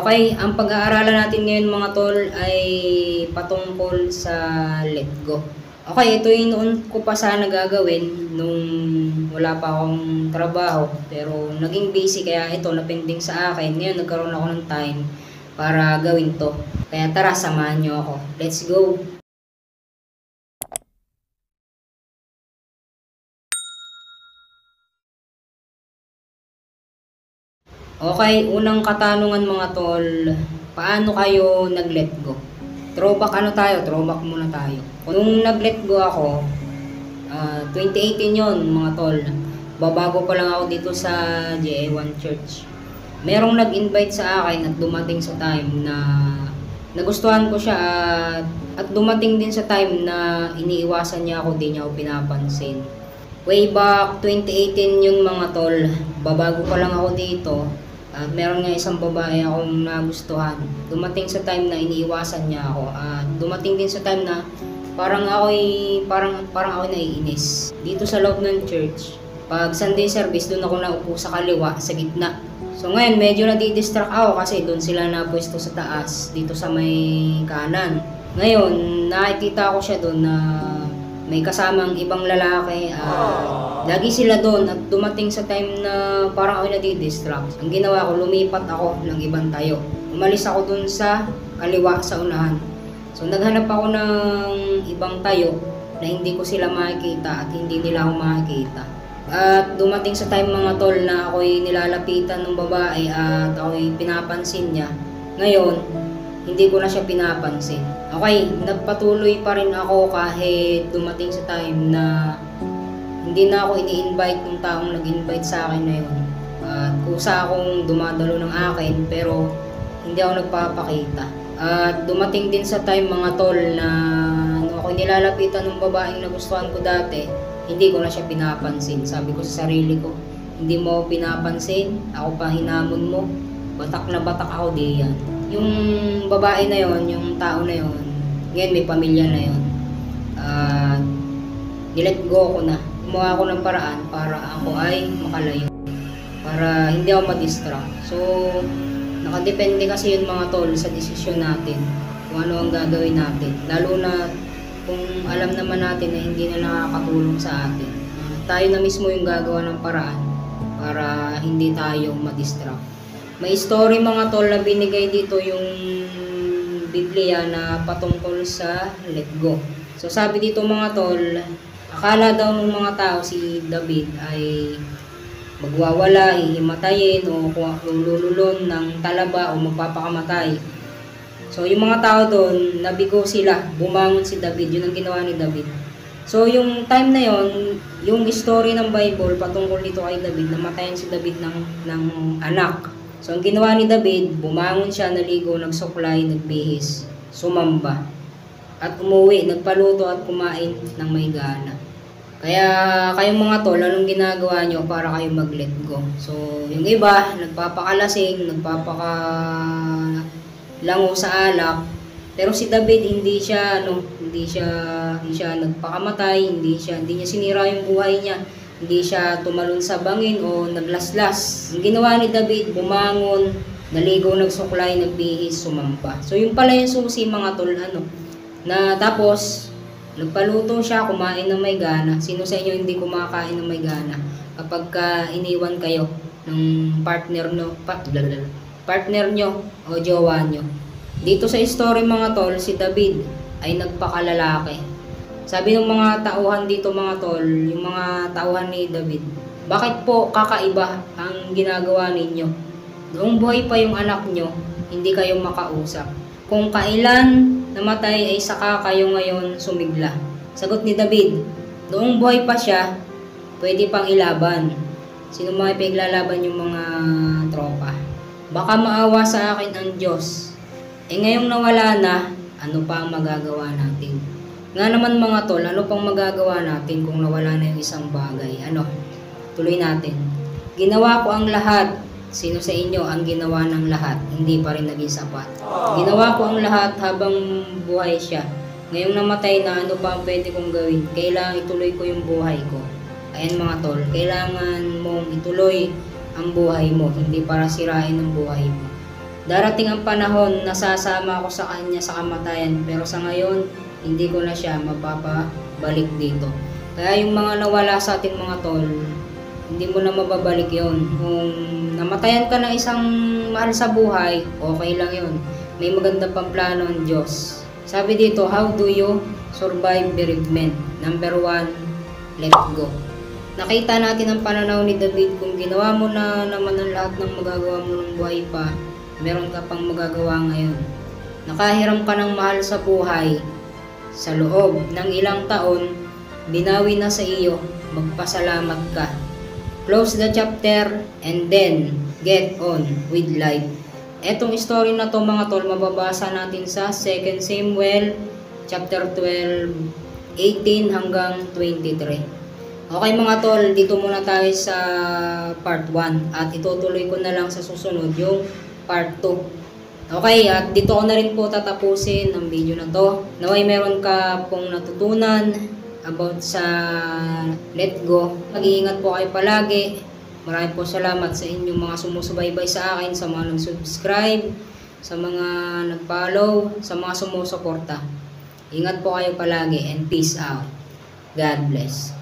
Okay, ang pag-aaralan natin ngayon mga tol ay patungkol sa let go. Okay, ito yung noon ko pa sana gagawin nung wala pa akong trabaho. Pero naging busy kaya ito napending sa akin. Ngayon nagkaroon ako ng time para gawin to. Kaya tara, samahan nyo ako. Let's go! Okay, unang katanungan mga tol, paano kayo nag-let go? Throwback muna tayo. Nung nag-let go ako, 2018 yon mga tol. Babago pa lang ako dito sa JA1 Church. Merong nag-invite sa akin at dumating sa time na nagustuhan ko siya at dumating din sa time na iniiwasan niya ako, di niya ako pinapansin. Way back 2018 yun mga tol, babago pa lang ako dito. At meron nga isang babae akong nagustuhan. Dumating sa time na iniiwasan niya ako. At dumating din sa time na parang ako'y naiinis. Dito sa loob ng church, pag Sunday service, doon ako naupo sa kaliwa, sa gitna. So ngayon, medyo nadidistract ako kasi doon sila napwesto sa taas, dito sa may kanan. Ngayon, nakikita ko siya doon na may kasamang ibang lalaki. Lagi sila doon at dumating sa time na parang ako nadidistract. Ang ginawa ko, lumipat ako ng ibang tayo. Umalis ako doon sa kaliwa, sa unahan. So naghanap ako ng ibang tayo na hindi ko sila makikita at hindi nila ako makikita. At dumating sa time mga tol na ako'y nilalapitan ng babae at ako'y pinapansin niya. Ngayon, hindi ko na siya pinapansin. Okay, nagpatuloy pa rin ako kahit dumating sa time na hindi na ako ini-invite ng taong nag-invite sa akin na yun. At kusa akong dumadalo ng akin pero hindi ako nagpapakita. At dumating din sa time mga tol na nung ako nilalapitan ng babaeng nagustuhan ko dati, hindi ko na siya pinapansin. Sabi ko sa sarili ko, hindi mo ako pinapansin, ako pa hinamon mo, batak na batak ako di yan. Yung babae na yon, yung tao na yon, ngayon may pamilya na yon. Nilet go ko na. Gumawa ako ng paraan para ako ay makalayo. Para hindi ako ma-distract. So, nakadepende kasi yun mga tol sa desisyon natin. Kung ano ang gagawin natin. Lalo na kung alam naman natin na hindi na nakakatulong sa atin. Tayo na mismo yung gagawa ng paraan para hindi tayo ma-distract. May story mga tol na binigay dito yung Biblia na patungkol sa let go. So sabi dito mga tol, akala daw ng mga tao si David ay magwawala, hihimatayin o lululun ng talaba o magpapakamatay. So yung mga tao doon, nabigo sila, bumangon si David, yun ang ginawa ni David. So yung time na yon, yung story ng Bible patungkol dito kay David, namatayan si David ng anak. So, ang ginawa ni David, bumangon siya, naligo, nagsuklay, nagbihis, sumamba. At umuwi, nagpaluto at kumain ng may gana. Kaya, kayong mga tol, anong ginagawa nyo para kayo mag-let go? So, yung iba, nagpapakalasing, nagpapakalango sa alak. Pero si David, hindi siya nagpakamatay, hindi niya sinira yung buhay niya. Hindi siya tumalon sa bangin o naglaslas. Ang ginawa ni David, bumangon, naligo, nagsuklay, nagbihis, sumamba. So yung pala yung susi mga tol, na tapos nagpaluto siya, kumain ng may gana. Sino sa inyo hindi kumakain ng may gana? Kapag iniwan kayo ng partner nyo o jowa nyo. Dito sa story mga tol, si David ay nagpakalalaki. Sabi ng mga tauhan dito mga tol, yung mga tauhan ni David, bakit po kakaiba ang ginagawa ninyo? Noong buhay pa yung anak nyo, hindi kayo makausap. Kung kailan namatay ay saka kayo ngayon sumigla. Sagot ni David, noong buhay pa siya, pwede pang ilaban. Sino mga ipaglalaban yung mga tropa? Baka maawa sa akin ang Diyos. Ngayong nawala na, ano pa ang magagawa natin? Nga naman mga tol, ano pang magagawa natin kung nawala na yung isang bagay? Tuloy natin. Ginawa ko ang lahat. Sino sa inyo ang ginawa ng lahat? Hindi pa rin naging sapat. Ginawa ko ang lahat habang buhay siya. Ngayong namatay na, ano pa ang pwede kong gawin? Kailangan ituloy ko yung buhay ko. Ayan mga tol, kailangan mong ituloy ang buhay mo. Hindi para sirain ang buhay mo. Darating ang panahon na sasama ako sa kanya sa kamatayan, pero sa ngayon, hindi ko na siya mapapabalik dito. Kaya yung mga nawala sa ating mga tol, hindi mo na mababalik yon. Kung namatayan ka ng isang mahal sa buhay, okay lang yon. May maganda pang plano ang Diyos. Sabi dito, how do you survive bereavement? Number 1, let go. Nakita natin ang pananaw ni David, kung ginawa mo na naman ang lahat ng magagawa mo ng buhay pa, meron ka pang magagawa ngayon. Nakahiram ka ng mahal sa buhay, sa loob ng ilang taon, binawi na sa iyo, magpasalamat ka. Close the chapter and then get on with life. Etong story na to mga tol, mababasa natin sa 2 Samuel chapter 12, 18 hanggang 23. Okay mga tol, dito muna tayo sa part 1 at itutuloy ko na lang sa susunod yung part 2. Okay, at dito ko na rin po tatapusin ang video na to. Naway meron ka pong natutunan about sa let go. Mag-iingat po kayo palagi. Maraming po salamat sa inyong mga sumusubaybay sa akin, sa mga nag-subscribe, sa mga nag-follow, sa mga sumusuporta. Ingat po kayo palagi and peace out. God bless.